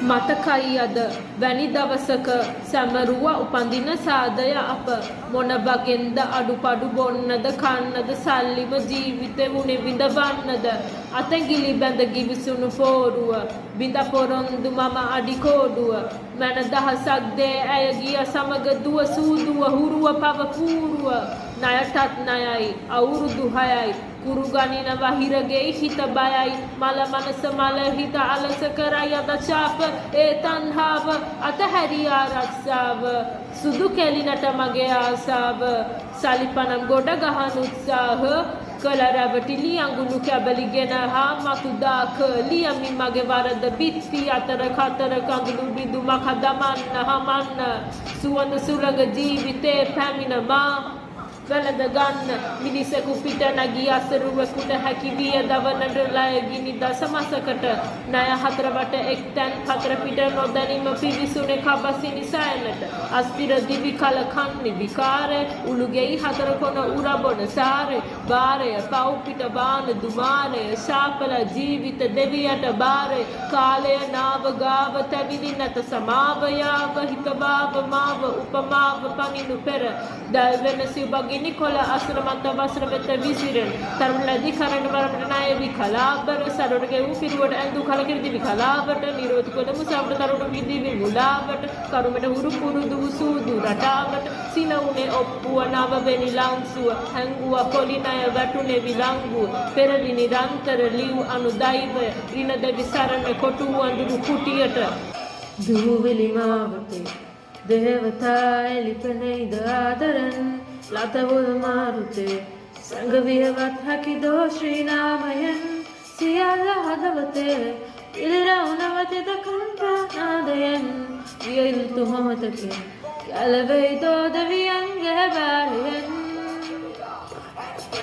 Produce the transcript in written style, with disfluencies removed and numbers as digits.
මතකයි අද වැනි දවසක සැමරුව උපන්දින සාදය අප මොන වගෙන්ද අඩුපඩු බොන්නද කන්නද සල්ලිම ජීවිතේ වුණේ විඳවන්නද අතගිලි බැඳ ගිවිසුණු පෝරුව බිඳ පොරොන්දු මම අඩි කෝඩුව මන දහසක් දේ ඇය ගිය සමග දුව සූදුව හුරුව පව පූරුව ණයටත් ණයයි අවුරුදු 6යි කුරු ගනින වහිරගේ හිත බයයි මල මනස මල හිත අලස කරයි අද ඡාප ඒ තණ්හාව අතහැරි ආරක්ෂාව සුදු කෙලිනට මගේ ආසාව සලිපනම් ගොඩ ගහන උත්සාහ කල රැවටිලි අඟුළු කැබලිගෙන හා මකුදා කලියමි මගේ වරද බිත්ති අතර කතර කඳුළු බිඳුමක් හදමන්න හමන්න සුවඳ සුළඟ ජීවිතේ පැමිණ මා වැළඳ ගන්න මිනිසෙකු පිට නැගී අසරුවෙකුට හැකි විය දවනට ලය ගිනි දසමසකට ණය හතර වට එක්තැන් හතර පිට නොදැනීම පිවිසුනේ කබසිනි සයනට අස්තිර දිවි කල කන්නි විකාරේ උළුගෙයි හතර කොන උරබොන සාරේ බාරය පව් පිට බාන දුමාරය ශාපල ජීවිත දෙවියට බාරේ කාලය නාව ගාව තැවිලි නැත සමාව යාව හිතවාව මාව උපමාව පනිනු පෙර දල් වෙන සිවගේ නිකොල අසරමන්ත වසර වෙත විසිරෙන තරමලදී කරන වරමට ණය විකලාබර සරොඩගේ උපිරුවට ඇඳු කලකිරි දිවි කලාවට නිරෝධ කොට මුසාවට තරුණ විදිවි මුලාවට කරුමට හුරු පුරුදු සූදු රටාවට සිනවුනේ ඔප්පුව නව වෙනි ලංසුව හැංගුව පොලි ණය වැටුනේ විලංගුව පෙරලි නිරන්තර ලිව් අනුදෛවය රින දෙවි සරණ කොටු අඳුරු කුටියට දූවිලි මාවතේ දේවතා එලිපෙනෙයිද ආදරෙන් ලතවුල් මාරුතේ සංගවියවත් හැකිදෝ ශ්‍රී නාමයෙන් සියල්ල හදවතේ ඉලිරවුනවතිද කන්තානාදයෙන් වියයුතු මොහොතකින් ගැලවෙයිදෝ දෙවියන්ගේ